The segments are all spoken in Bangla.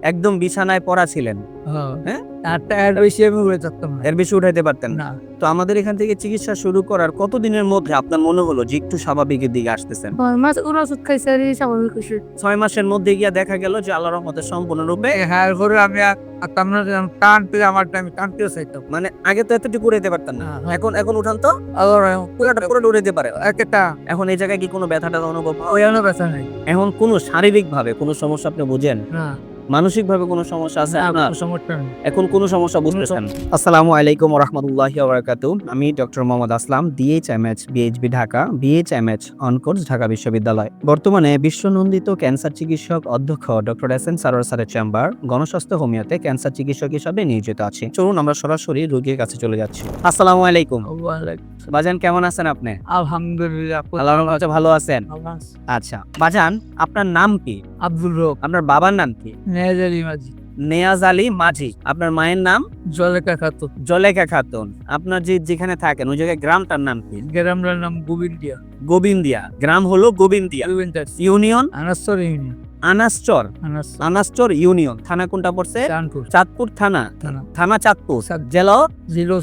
একদম বিছানায় পড়া ছিলেন। হ্যাঁ? এর বেশি আমি উড়ে থাকতাম না। এর বেশি উঠাইতে পারতেন না। না, তো আমাদের এখান থেকে চিকিৎসা শুরু করার কতদিনের মধ্যে আপনার মনে হলো যে একটু স্বাভাবিকের দিকে আসতেছেন? 6 মাস ওর ওষুধ খাইছে আর এই স্বাভাবিক হইছে। 6 মাসের মধ্যে গিয়া দেখা গেল যে আল্লাহর রহমতে সম্পূর্ণরূপে হ্যাঁ, এরপরে আমি থাকতাম না, টানতে আমার টাইম টানতেও চাইতাম। মানে আগে তো এতটুকু উড়াইতে পারতেন না। হ্যাঁ। এখন উঠান তো আবার পুরোটা উড়াইতে পারে। একটা এখন এই জায়গায় কি কোনো ব্যথাটা অনুভব হয়? ওয়ানো ব্যথা নাই। এখন কোনো শারীরিকভাবে কোনো সমস্যা আপনি বুঝেন? না, মানসিকভাবে কোনো সমস্যা আছে আপনার? কোনো সমস্যা নেই। এখন কোনো সমস্যা বুঝতেছেন? আসসালামু আলাইকুম ওয়া রাহমাতুল্লাহি ওয়া বারাকাতুহু। আমি doctor Mohammad Aslam, DHMH BHB Dhaka, BHMH on course Dhaka বিশ্ববিদ্যালয়। বর্তমানে বিশ্বনন্দিত ক্যান্সার চিকিৎসক অধ্যক্ষ ডক্টর এস.এন. সারোয়ার স্যারের চেম্বার গণস্বাস্থ্য হোমিওতে ক্যান্সার চিকিৎসক হিসাবে নিয়োজিত আছি। চলুন আমরা সরাসরি রোগীর কাছে চলে যাচ্ছি। আসসালামু আলাইকুম। বাজান কেমন আছেন আপনি? আলহামদুলিল্লাহ। আল্লাহর রহমতে ভালো আছেন? আচ্ছা বাজান, আপনার নাম কি? আব্দুল রব, আপনার বাবার নাম কি? নেজারি মাঝি, নেয়াজ আলী মাঝি। আপনার মায়ের নাম? জলেকা খাতুন। জলেখা খাতুন। আপনার যেখানে থাকেন ওই জায়গায় গ্রামটার নাম কি? গ্রামের নাম গোবিন্দিয়া। গোবিন্দিয়া। গ্রাম হলো গোবিন্দিয়া। গোবিন্দিয়া ইউনিয়ন আনাস্তর ইউনিয়ন। আনাসচর। আনাসচর ইউনিয়ন। থানা কোনটা পড়ছে? চাঁদপুর চাঁদপুর থানা। থানা। থানা চাঁদপুর। চাঁদ- জেলা জিরো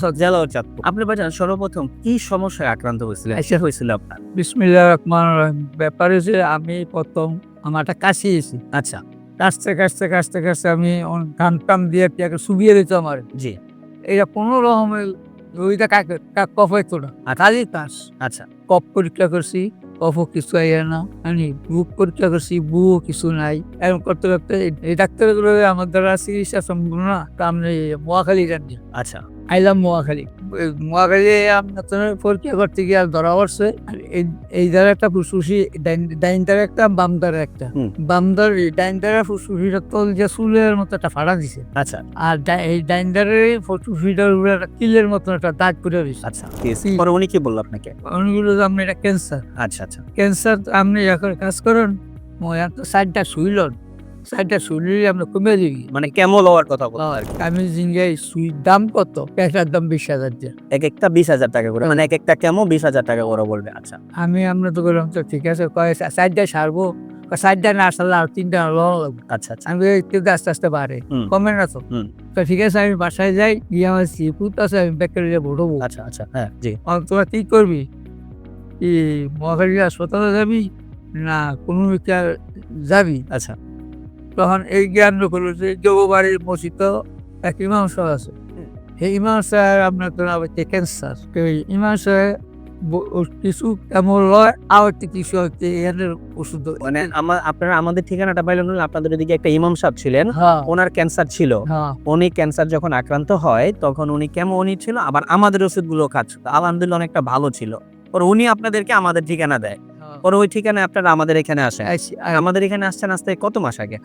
চাঁদপুর। আপনি বাজান সর্বপ্রথম কি সমস্যায় আক্রান্ত হয়েছিলেন? এসে হয়েছিল আপনার? বিসমিল্লাহির রহমানির রহিম। ব্যাপার হচ্ছে আমি প্রথম আমার একটা কাশি এসেছি। আচ্ছা কাশতে আমি ঘাম টাম দিয়ে পেঁয়াকে শুবিয়ে দিত আমার। জি। এটা কোনো রকমের ওইটা কফ হইতো না। খালি কাশ। আচ্ছা কফ পরীক্ষা করছি, কফও কিছু আইয়া না। আমি বুক পরীক্ষা করছি, বুকও কিছু নাই। এরকম করতে করতে এই ডাক্তারগুলো আমার দ্বারা চিকিৎসা সম্ভব না। তা আমি মোয়াখালী জানি আচ্ছা আইলাম মোয়াখালী। মোয়াখালী আপনার পরীক্ষা করতে গিয়ে ধরা পড়ছে এই দ্বারা একটা ফুসফুসি, ডাইন দ্বারা একটা, বাম দ্বারা একটা। হুম। বাম দ্বারা ডাইন দ্বারা ফুসফুসিটা তল যে চুলের মতো একটা ফাড়া দিছে। আচ্ছা আর এই ডাইন দ্বারের ফুসফুসিটার উপরে একটা কিলের মতো একটা দাগ পড়ে দিছে। আচ্ছা পরে উনি কি বললো আপনাকে? অনেকগুলো আপনি এটা ক্যান্সার। আচ্ছা আচ্ছা ক্যান্সার আপনি এখন কাজ করেন, তো সাইডটা শুইলেন, সাইডটা শুইলে আমরা কমে দিবি। মানে কেমন হওয়ার কথা বলতো আর কি? আমি জিঙ্গাই সুইর দাম কত? ক্যাশার দাম 20,000 দিয়ে। এক একটা 20,000 টাকা করে, মানে এক একটা কেমন 20,000 টাকা করে বলবে। আচ্ছা আমরা তো বললাম তো ঠিক আছে, কয় সাইডটা সারবো, সাইডটা না সারলে আর 3টা লওয়া লাগবে। আচ্ছা আচ্ছা আমি একটু আস্তে আস্তে বাড়ে, হুম। কমে না তো। হুম। তো ঠিক আছে, আমি বাসায় যাই, গিয়ে আমার সিপুত আছে, আমি ব্যাকের ভরবো। আচ্ছা আচ্ছা হ্যাঁ জি। তোরা কি করবি? কি মহাখালী হাসপাতালে যাবি না কোনো যাবি? আচ্ছা তখন এই জ্ঞান করলো যে জগবাড়ির মসজিদ এক ইমাম সাহেব আছে। এই ইমাম সাহেব আপনার তো হচ্ছে ক্যান্সার। ইমাম সাহেব কিছু কেমন লয়, আবার কিছু হচ্ছে এর ওষুধ। মানে আপনারা আমাদের ঠিকানাটা পাইলেন না, আপনাদের এদিকে একটা ইমাম সাহেব ছিলেন, হ্যাঁ ওনার ক্যান্সার ছিল। হ্যাঁ উনি ক্যান্সার যখন আক্রান্ত হয় তখন উনি কেমনই ছিল, আবার আমাদের ওষুধগুলো খাচ্ছিল, আলহামদুলিল্লাহ অনেকটা ভালো ছিল। পরে উনি আপনাদেরকে আমাদের ঠিকানা দেয়, পরে ওই ঠিকানায় আপনারা আমাদের এখানে আসেন। আমাদের এখানে আসছেন আসতে কত মাস আগে?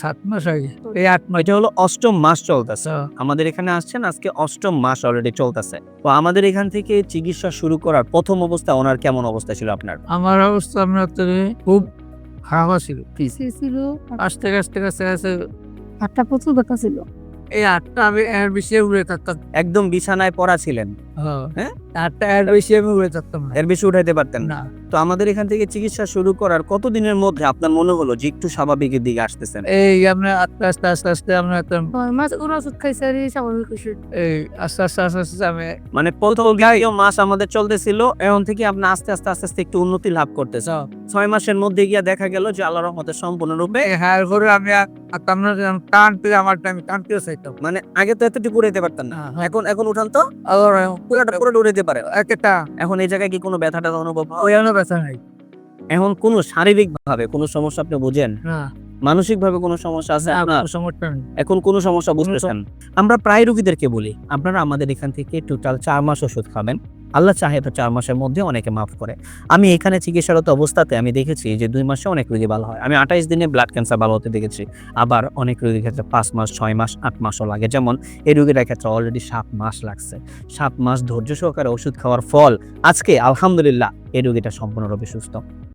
7 মাস আগে, এই 8 মাস। এটা হলো 8ম মাস চলতেছে। হ্যাঁ। আমাদের এখানে আসছেন আজকে 8ম মাস অলরেডি চলতেছে। তো আমাদের এখান থেকে চিকিৎসা শুরু করার প্রথম অবস্থা ওনার কেমন অবস্থা ছিল আপনার? আমার অবস্থা আপনার তো খুব খারাপ ছিল। পিছে ছিল আস্তে আস্তে হাতটা প্রচুর ব্যথা ছিল। এই 8টা আমি এর বেশি উড়ে থাকতাম। একদম বিছানায় পড়া ছিলেন। হ্যাঁ, হ্যাঁ? 8টা এর বেশি আমি উড়ে থাকতাম না। এর বেশি উঠাইতে পারতেন না। না, তো আমাদের এখান থেকে চিকিৎসা শুরু করার কতদিনের মধ্যে আপনার মনে হলো যে একটু স্বাভাবিকের দিকে আসতেছেন? এই আমরা আস্তে আমরা একটা 6 মাস ওর ওষুধ খাইছে আর এই স্বাভাবিক হইছে। এই আস্তে আমি মানে প্রথম মাস আমাদের চলতেছিল, এখন থেকে আপনি আস্তে আস্তে একটু উন্নতি লাভ করতেছেন। 6 মাসের মধ্যে গিয়া দেখা গেল যে আল্লাহর রহমতে সম্পূর্ণরূপে হ্যাঁ করে আমি আমরা টানতে আমার টাইম টানতেও চাইতাম। মানে আগে তো এতটুকু উড়াইতে পারতেন না। হ্যাঁ। এখন উঠান তো আবার পুরোটা উড়াইতে পারে। একটা এখন এই জায়গায় কি কোনো ব্যথাটা অনুভব হয়? ওয়ানো ব্যথা নাই। এখন কোনো শারীরিক ভাবে কোনো সমস্যা আপনি বুঝেন? না, মানসিক ভাবে কোনো সমস্যা আছে আপনার? কোনো সমস্যা নেই। এখন কোনো সমস্যা বুঝতেছেন? আমরা প্রায় রোগীদেরকে বলি আপনারা আমাদের এখান থেকে টোটাল 4 মাস ওষুধ খাবেন, আল্লাহ চাহে তো 4 মাসের মধ্যে অনেকে মাফ করে। আমি এখানে চিকিৎসারত অবস্থাতে আমি দেখেছি যে 2 মাসে অনেক রোগী ভালো হয়। আমি 28 দিনে ব্লাড ক্যান্সার ভালো হতে দেখেছি। আবার অনেক রোগীর ক্ষেত্রে 5 মাস, 6 মাস, 8 মাসও লাগে। যেমন এই রোগীর ক্ষেত্রে অলরেডি 7 মাস লাগছে। 7 মাস ধৈর্য সহকারে ওষুধ খাওয়ার ফল আজকে আলহামদুলিল্লাহ এই রোগীটা সম্পূর্ণরূপে সুস্থ।